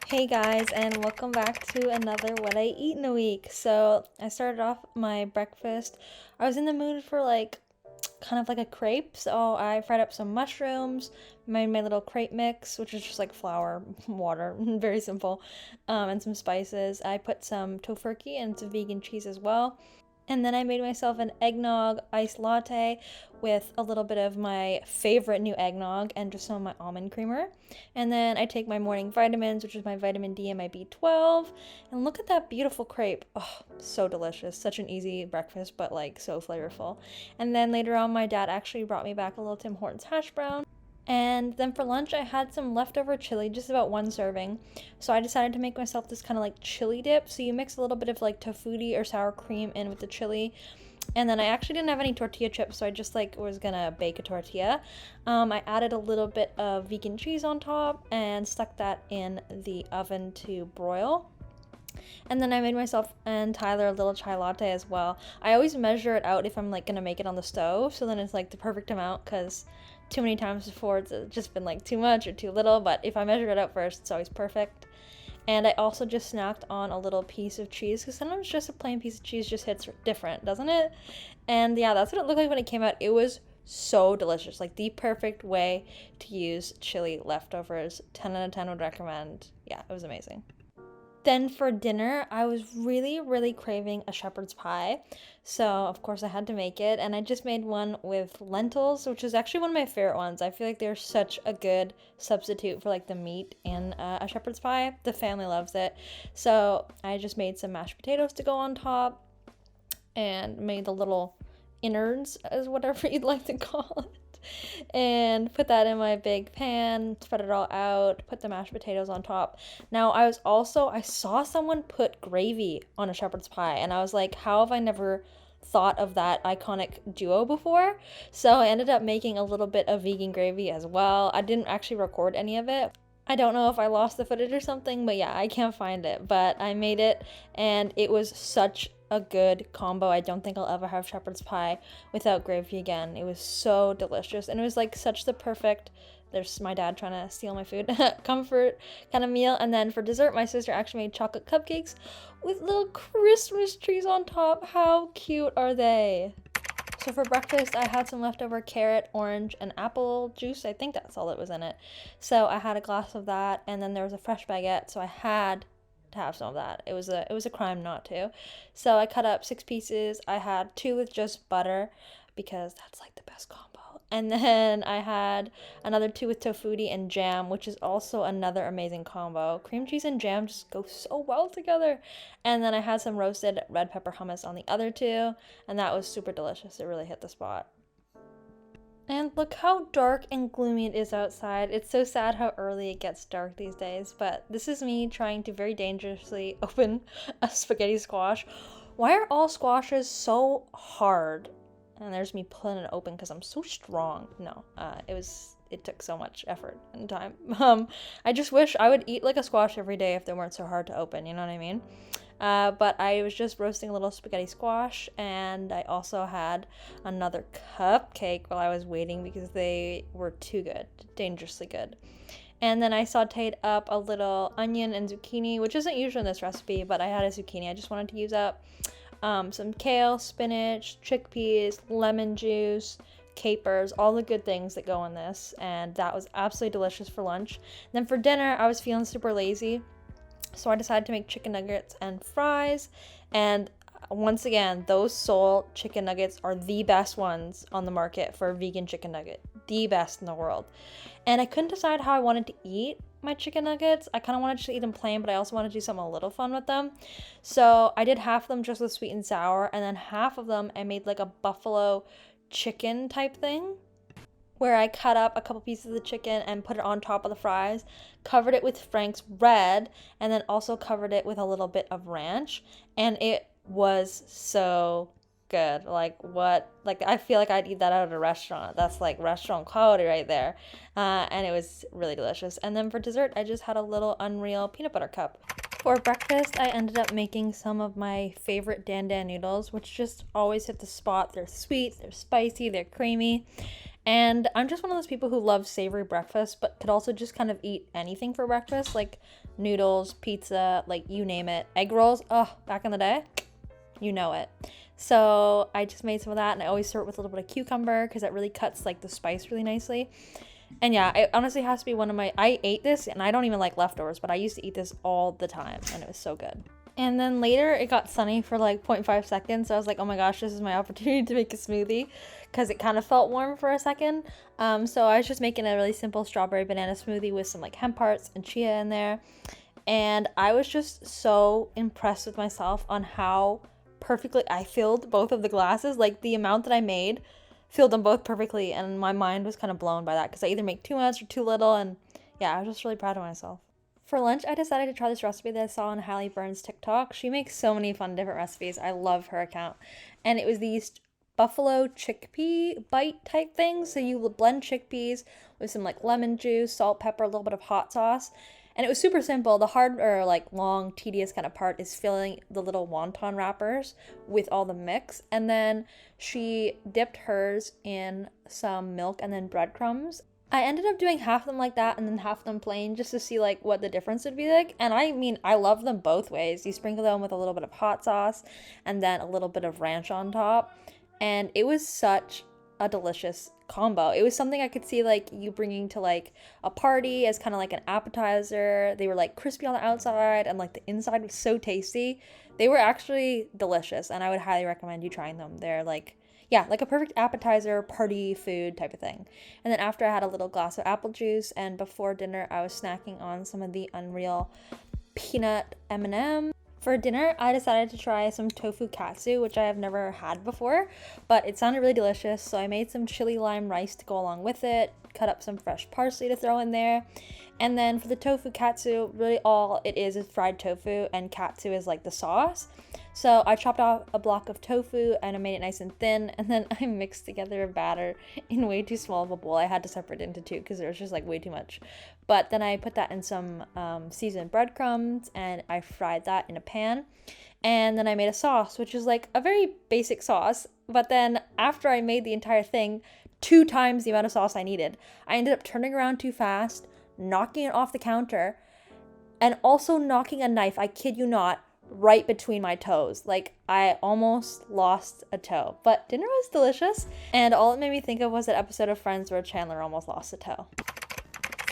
Hey guys, and welcome back to another What I Eat in a Week. So, I started off my breakfast. I was in the mood for kind of like a crepe, so I fried up some mushrooms, made my little crepe mix, which is just like flour, water, very simple, and some spices. I put some tofurkey and some vegan cheese as well. And then I made myself an eggnog iced latte with a little bit of my favorite new eggnog and just some of my almond creamer. And then I take my morning vitamins, which is my vitamin D and my B12. And look at that beautiful crepe. Oh, so delicious. Such an easy breakfast, but like so flavorful. And then later on, my dad actually brought me back a little Tim Hortons hash brown. And then for lunch, I had some leftover chili, just about one serving. So I decided to make myself this kind of like chili dip. So you mix a little bit of like tofutti or sour cream in with the chili. And then I actually didn't have any tortilla chips, so I just like was gonna bake a tortilla. I added a little bit of vegan cheese on top and stuck that in the oven to broil. And then I made myself and Tyler a little chai latte as well. I always measure it out if I'm like gonna make it on the stove, so then it's like the perfect amount, because too many times before it's just been like too much or too little, but if I measure it out first, it's always perfect. And I also just snacked on a little piece of cheese, because sometimes just a plain piece of cheese just hits different, doesn't it? And yeah, that's what it looked like when it came out. It was so delicious, like the perfect way to use chili leftovers. 10 out of 10 would recommend. Yeah, it was amazing. Then for dinner, I was really craving a shepherd's pie. So, of course, I had to make it. And I just made one with lentils, which is actually one of my favorite ones. I feel like they're such a good substitute for like the meat in a shepherd's pie. The family loves it. So, I just made some mashed potatoes to go on top and made the little innards, as whatever you'd like to call it, and put that in my big pan, spread it all out, put the mashed potatoes on top. Now, I saw someone put gravy on a shepherd's pie, and I was like, how have I never thought of that iconic duo before? So I ended up making a little bit of vegan gravy as well. I didn't actually record any of it. I don't know if I lost the footage or something, but yeah, I can't find it. But I made it, and it was such a good combo. I don't think I'll ever have shepherd's pie without gravy again. It was so delicious, and it was like such the perfect, there's my dad trying to steal my food, comfort kind of meal. And then for dessert, my sister actually made chocolate cupcakes with little Christmas trees on top. How cute are they? So for breakfast, I had some leftover carrot, orange, and apple juice. I think that's all that was in it. So I had a glass of that, and then there was a fresh baguette, so I had to have some of that. It was a crime not to. So I cut up 6 pieces. I had 2 with just butter, because that's like the best combo. And then I had another 2 with tofutti and jam, which is also another amazing combo. Cream cheese and jam just go so well together. And then I had some roasted red pepper hummus on the other 2, and that was super delicious. It really hit the spot. And look how dark and gloomy it is outside. It's so sad how early it gets dark these days, but this is me trying to very dangerously open a spaghetti squash. Why are all squashes so hard? And there's me pulling it open because I'm so strong. No, it took so much effort and time. I just wish I would eat like a squash every day if they weren't so hard to open, you know what I mean? But I was just roasting a little spaghetti squash, and I also had another cupcake while I was waiting because they were too good, dangerously good. And then I sauteed up a little onion and zucchini, which isn't usually in this recipe, but I had a zucchini I just wanted to use up. Some kale, spinach, chickpeas, lemon juice, capers, all the good things that go in this, and that was absolutely delicious for lunch. And then for dinner, I was feeling super lazy, so I decided to make chicken nuggets and fries. And once again, those Seoul chicken nuggets are the best ones on the market for a vegan chicken nugget. The best in the world. And I couldn't decide how I wanted to eat my chicken nuggets. I kind of wanted to eat them plain, but I also wanted to do something a little fun with them. So I did half of them just with sweet and sour, and then half of them I made like a buffalo chicken type thing, where I cut up a couple pieces of the chicken and put it on top of the fries, covered it with Frank's Red, and then also covered it with a little bit of ranch, and it was so good. I feel like I'd eat that out of a restaurant. That's like restaurant quality right there. And it was really delicious. And then for dessert, I just had a little Unreal peanut butter cup. For breakfast, I ended up making some of my favorite Dan Noodles, which just always hit the spot. They're sweet, they're spicy, they're creamy. And I'm just one of those people who loves savory breakfast, but could also just kind of eat anything for breakfast. Like, noodles, pizza, like you name it. Egg rolls, oh, back in the day, you know it. So I just made some of that, and I always serve it with a little bit of cucumber because that really cuts like the spice really nicely. And yeah, it honestly has to be one of my, I ate this and I don't even like leftovers, but I used to eat this all the time and it was so good. And then later it got sunny for like 0.5 seconds. So I was like, oh my gosh, this is my opportunity to make a smoothie because it kind of felt warm for a second. So I was just making a really simple strawberry banana smoothie with some like hemp hearts and chia in there. And I was just so impressed with myself on how perfectly I filled both of the glasses. Like the amount that I made filled them both perfectly, and my mind was kind of blown by that because I either make too much or too little, and yeah, I was just really proud of myself. For lunch, I decided to try this recipe that I saw on Hallie Burns' TikTok. She makes so many fun different recipes. I love her account. And it was these buffalo chickpea bite type things. So you blend chickpeas with some like lemon juice, salt, pepper, a little bit of hot sauce. And it was super simple. The hard or like long, tedious kind of part is filling the little wonton wrappers with all the mix. And then she dipped hers in some milk and then breadcrumbs. I ended up doing half of them like that and then half of them plain just to see like what the difference would be like. And I mean, I love them both ways. You sprinkle them with a little bit of hot sauce and then a little bit of ranch on top. And it was such a delicious combo. It was something I could see like you bringing to like a party as kind of like an appetizer. They were like crispy on the outside and like the inside was so tasty. They were actually delicious and I would highly recommend you trying them. They're like, yeah, like a perfect appetizer, party food type of thing. And then after I had a little glass of apple juice, and before dinner I was snacking on some of the Unreal peanut M&M. For dinner, I decided to try some Tofu Katsu, which I have never had before, but it sounded really delicious, so I made some chili lime rice to go along with it, cut up some fresh parsley to throw in there, and then for the Tofu Katsu, really all it is fried tofu, and katsu is like the sauce. So I chopped off a block of tofu and I made it nice and thin, and then I mixed together a batter in way too small of a bowl. I had to separate it into two because there was just like way too much. But then I put that in some seasoned breadcrumbs and I fried that in a pan. And then I made a sauce, which is like a very basic sauce. But then after I made the entire thing, 2 times the amount of sauce I needed, I ended up turning around too fast, knocking it off the counter, and also knocking a knife, I kid you not, right between my toes. Like I almost lost a toe, but dinner was delicious. And all it made me think of was that episode of Friends where Chandler almost lost a toe.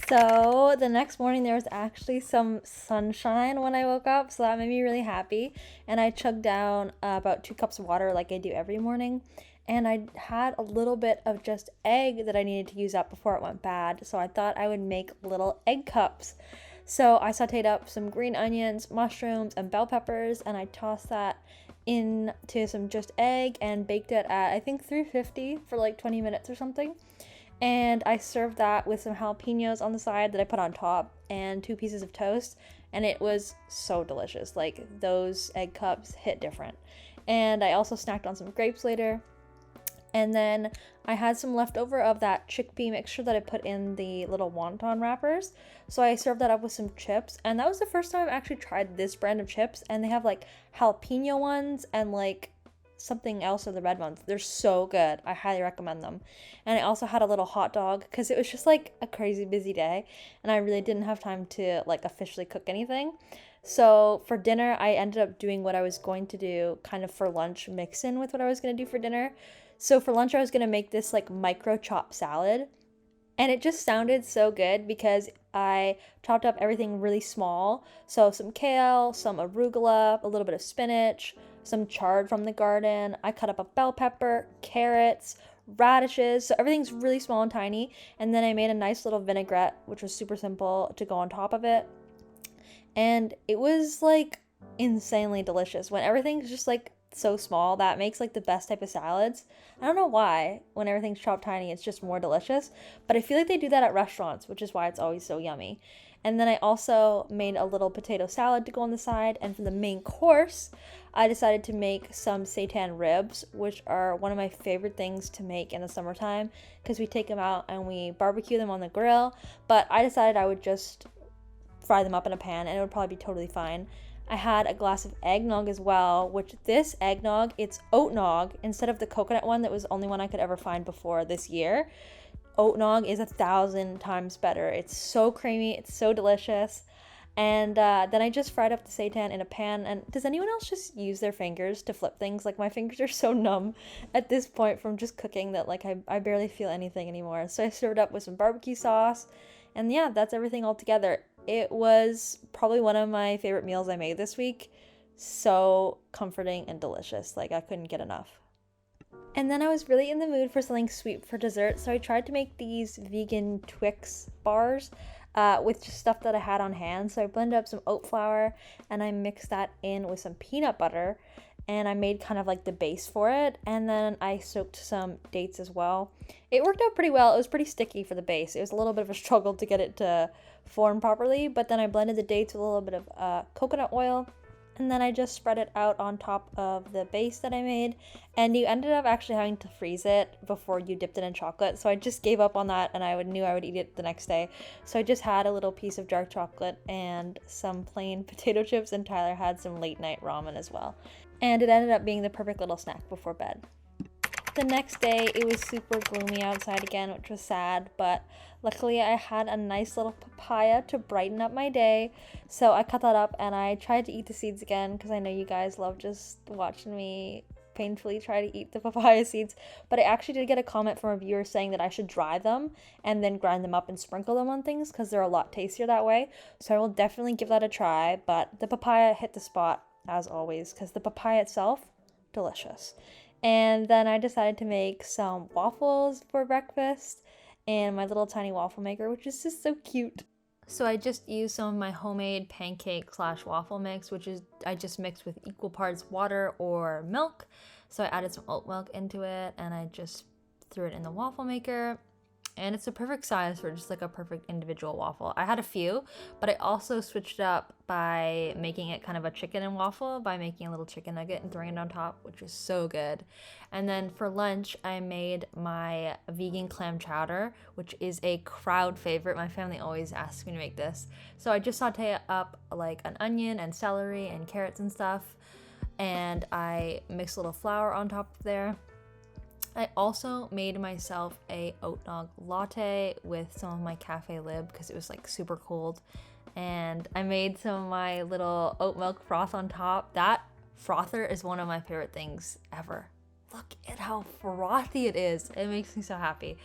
So the next morning there was actually some sunshine when I woke up, so that made me really happy. And I chugged down about 2 cups of water like I do every morning. And I had a little bit of just egg that I needed to use up before it went bad, so I thought I would make little egg cups. So I sauteed up some green onions, mushrooms, and bell peppers, and I tossed that into some just egg and baked it at, I think, 350 for like 20 minutes or something. And I served that with some jalapenos on the side that I put on top and 2 pieces of toast, and it was so delicious. Like, those egg cups hit different. And I also snacked on some grapes later. And then I had some leftover of that chickpea mixture that I put in the little wonton wrappers. So I served that up with some chips. And that was the first time I've actually tried this brand of chips. And they have like jalapeno ones and like something else of the red ones. They're so good. I highly recommend them. And I also had a little hot dog because it was just like a crazy busy day. And I really didn't have time to like officially cook anything. So for dinner, I ended up doing what I was going to do kind of for lunch, mix in with what I was going to do for dinner. So for lunch, I was going to make this like micro chop salad, and it just sounded so good because I chopped up everything really small. So some kale, some arugula, a little bit of spinach, some chard from the garden. I cut up a bell pepper, carrots, radishes. So everything's really small and tiny. And then I made a nice little vinaigrette, which was super simple, to go on top of it. And it was like insanely delicious when everything's just like so small. That makes like the best type of salads. I don't know why when everything's chopped tiny it's just more delicious, but I feel like they do that at restaurants, which is why it's always so yummy. And then I also made a little potato salad to go on the side, and for the main course I decided to make some seitan ribs, which are one of my favorite things to make in the summertime because we take them out and we barbecue them on the grill. But I decided I would just fry them up in a pan and it would probably be totally fine. I had a glass of eggnog as well, which this eggnog, it's oat nog instead of the coconut one that was the only one I could ever find before this year. Oat nog is 1,000 times better. It's so creamy, it's so delicious. And then I just fried up the seitan in a pan. And does anyone else just use their fingers to flip things? Like, my fingers are so numb at this point from just cooking that, like, I barely feel anything anymore. So I served up with some barbecue sauce. And yeah, that's everything all together. It was probably one of my favorite meals I made this week. So comforting and delicious. Like, I couldn't get enough. And then I was really in the mood for something sweet for dessert, so I tried to make these vegan Twix bars with just stuff that I had on hand. So I blended up some oat flour and I mixed that in with some peanut butter, and I made kind of like the base for it, and then I soaked some dates as well. It worked out pretty well. It was pretty sticky for the base. It was a little bit of a struggle to get it to form properly, but then I blended the dates with a little bit of coconut oil, and then I just spread it out on top of the base that I made, and you ended up actually having to freeze it before you dipped it in chocolate, so I just gave up on that, and I knew I would eat it the next day. So I just had a little piece of dark chocolate and some plain potato chips, and Tyler had some late night ramen as well. And it ended up being the perfect little snack before bed. The next day, it was super gloomy outside again, which was sad, but luckily I had a nice little papaya to brighten up my day, so I cut that up and I tried to eat the seeds again, because I know you guys love just watching me painfully try to eat the papaya seeds, but I actually did get a comment from a viewer saying that I should dry them and then grind them up and sprinkle them on things, because they're a lot tastier that way, so I will definitely give that a try. But the papaya hit the spot, as always, because the papaya itself, delicious. And then I decided to make some waffles for breakfast and my little tiny waffle maker, which is just so cute. So I just used some of my homemade pancake / waffle mix, which is I just mixed with equal parts water or milk. So I added some oat milk into it and I just threw it in the waffle maker. And it's a perfect size for just like a perfect individual waffle. I had a few, but I also switched it up by making it kind of a chicken and waffle by making a little chicken nugget and throwing it on top, which is so good. And then for lunch, I made my vegan clam chowder, which is a crowd favorite. My family always asks me to make this. So I just saute up like an onion and celery and carrots and stuff, and I mix a little flour on top of there. I also made myself a oat dog latte with some of my cafe lib because it was like super cold. And I made some of my little oat milk froth on top. That frother is one of my favorite things ever. Look at how frothy it is. It makes me so happy.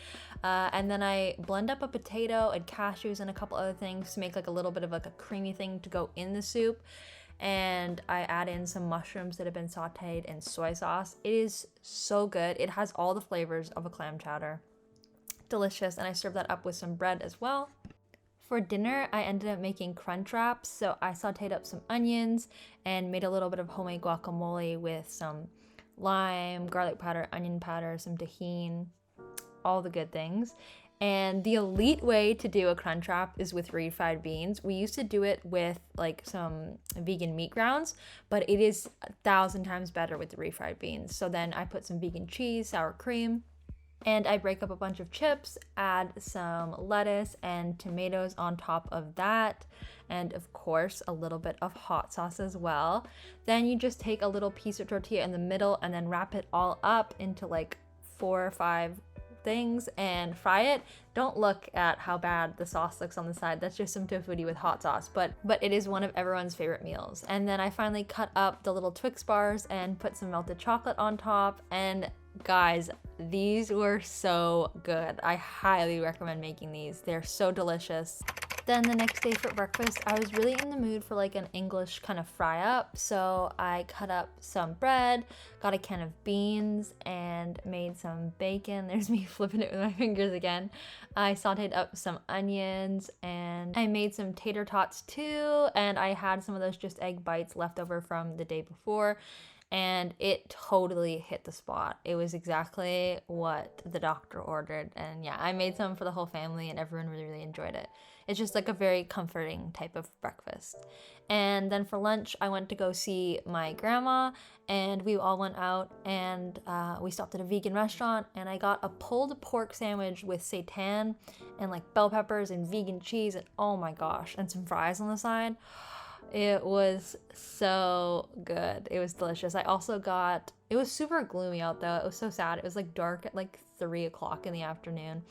And then I blend up a potato and cashews and a couple other things to make like a little bit of like a creamy thing to go in the soup. And I add in some mushrooms that have been sauteed in soy sauce. It is so good. It has all the flavors of a clam chowder. Delicious. And I served that up with some bread as well. For dinner, I ended up making crunchwraps. So I sauteed up some onions and made a little bit of homemade guacamole with some lime, garlic powder, onion powder, some tahini, all the good things. And the elite way to do a crunchwrap is with refried beans. We used to do it with like some vegan meat grounds, but it is 1,000 times better with the refried beans. So then I put some vegan cheese, sour cream, and I break up a bunch of chips, add some lettuce and tomatoes on top of that, and of course a little bit of hot sauce as well. Then you just take a little piece of tortilla in the middle and then wrap it all up into like 4 or 5 things and fry it. Don't look at how bad the sauce looks on the side. That's just some tofu with hot sauce, but it is one of everyone's favorite meals. And then I finally cut up the little Twix bars and put some melted chocolate on top. And guys, these were so good. I highly recommend making these. They're so delicious. Then the next day for breakfast, I was really in the mood for like an English kind of fry up. So I cut up some bread, got a can of beans, and made some bacon. There's me flipping it with my fingers again. I sauteed up some onions and I made some tater tots too. And I had some of those just egg bites left over from the day before. And it totally hit the spot. It was exactly what the doctor ordered. And yeah, I made some for the whole family and everyone really, really enjoyed it. It's just like a very comforting type of breakfast. And then for lunch, I went to go see my grandma and we all went out and we stopped at a vegan restaurant and I got a pulled pork sandwich with seitan and like bell peppers and vegan cheese and oh my gosh, and some fries on the side. It was so good. It was delicious. I also got, it was super gloomy out though. It was so sad. It was like dark at like 3 o'clock in the afternoon.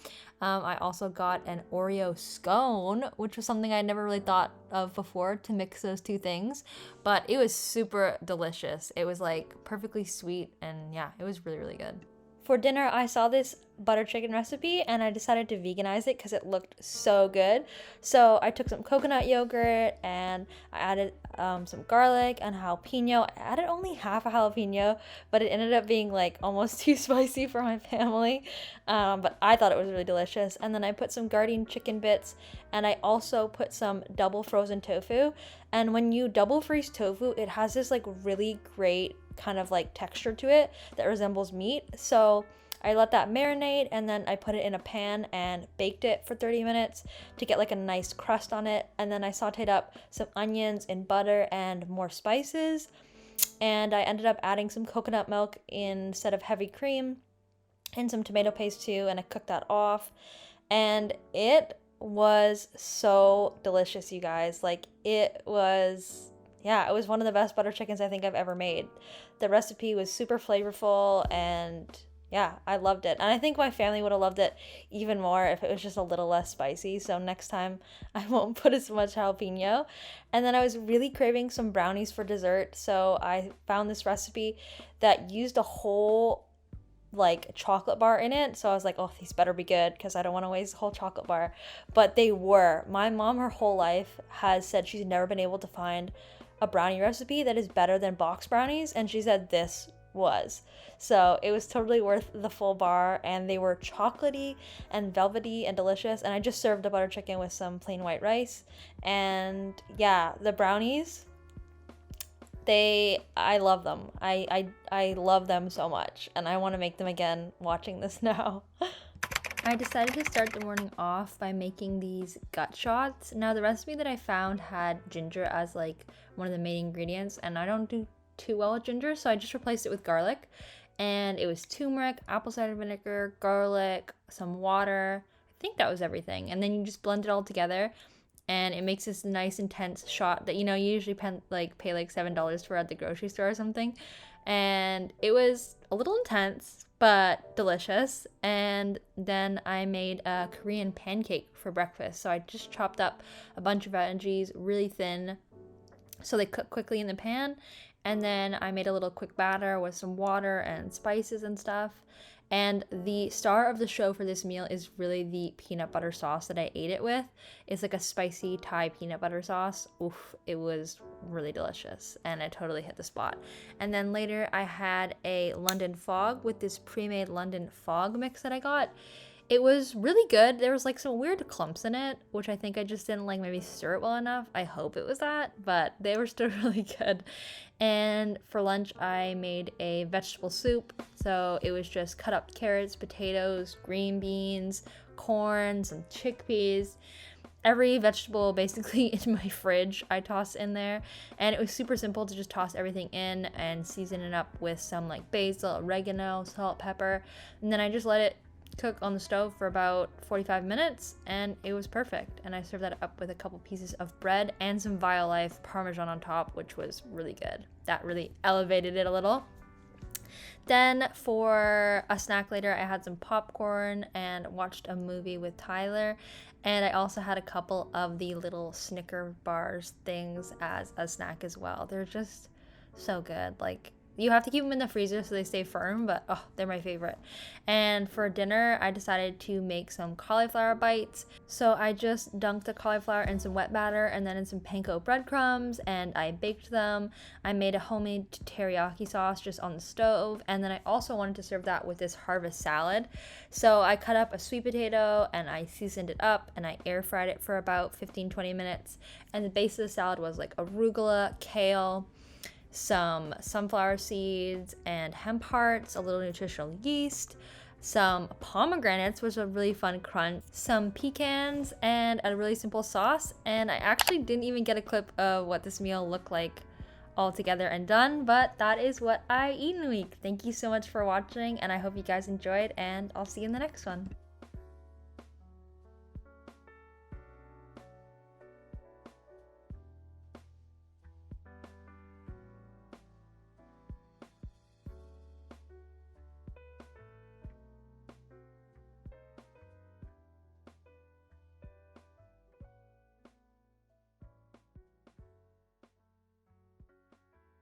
I also got an Oreo scone, which was something I never really thought of before to mix those two things, but it was super delicious. It was like perfectly sweet, and yeah, it was really, really good. For dinner, I saw this butter chicken recipe and I decided to veganize it because it looked so good. So I took some coconut yogurt and I added some garlic and jalapeno. I added only half a jalapeno, but it ended up being like almost too spicy for my family. But I thought it was really delicious. And then I put some Gardein chicken bits, and I also put some double frozen tofu. And when you double freeze tofu, it has this like really great kind of like texture to it that resembles meat. So I let that marinate, and then I put it in a pan and baked it for 30 minutes to get like a nice crust on it. And then I sauteed up some onions in butter and more spices, and I ended up adding some coconut milk instead of heavy cream and some tomato paste too, and I cooked that off, and it was so delicious, you guys. Like, it was, yeah, it was one of the best butter chickens I think I've ever made. The recipe was super flavorful, and yeah, I loved it. And I think my family would have loved it even more if it was just a little less spicy. So next time I won't put as much jalapeno. And then I was really craving some brownies for dessert. So I found this recipe that used a whole like chocolate bar in it. So I was like, oh, these better be good because I don't want to waste the whole chocolate bar. But they were. My mom her whole life has said she's never been able to find a brownie recipe that is better than box brownies, and she said this was. So it was totally worth the full bar, and they were chocolatey and velvety and delicious. And I just served a butter chicken with some plain white rice. And yeah, the brownies, I love them. I love them so much, and I want to make them again watching this now. I decided to start the morning off by making these gut shots. Now, the recipe that I found had ginger as like one of the main ingredients, and I don't do too well with ginger, so I just replaced it with garlic. And it was turmeric, apple cider vinegar, garlic, some water. I think that was everything. And then you just blend it all together, and it makes this nice intense shot that, you know, you usually pay like $7 for at the grocery store or something. And it was a little intense, but delicious. And then I made a Korean pancake for breakfast. So I just chopped up a bunch of veggies really thin so they cook quickly in the pan. And then I made a little quick batter with some water and spices and stuff. And the star of the show for this meal is really the peanut butter sauce that I ate it with. It's like a spicy Thai peanut butter sauce. Oof, it was really delicious, and it totally hit the spot. And then later I had a London fog with this pre-made London fog mix that I got. It was really good. There was like some weird clumps in it, which I think I just didn't like maybe stir it well enough. I hope it was that, but they were still really good. And for lunch, I made a vegetable soup. So it was just cut up carrots, potatoes, green beans, corn, some chickpeas. Every vegetable basically in my fridge I toss in there, and it was super simple to just toss everything in and season it up with some like basil, oregano, salt, pepper, and then I just let it cook on the stove for about 45 minutes, and it was perfect. And I served that up with a couple pieces of bread and some Violife Parmesan on top, which was really good. That really elevated it a little. Then for a snack later, I had some popcorn and watched a movie with Tyler. And I also had a couple of the little Snicker bars things as a snack as well. They're just so good. Like, you have to keep them in the freezer so they stay firm, but oh, they're my favorite. And for dinner, I decided to make some cauliflower bites. So I just dunked the cauliflower in some wet batter and then in some panko breadcrumbs, and I baked them. I made a homemade teriyaki sauce just on the stove, and then I also wanted to serve that with this harvest salad. So I cut up a sweet potato and I seasoned it up, and I air fried it for about 15-20 minutes. And the base of the salad was like arugula, kale, some sunflower seeds and hemp hearts, a little nutritional yeast, some pomegranates, which was a really fun crunch, some pecans, and a really simple sauce. And I actually didn't even get a clip of what this meal looked like all together and done, but that is what I eat in a week. Thank you so much for watching, and I hope you guys enjoyed, and I'll see you in the next one.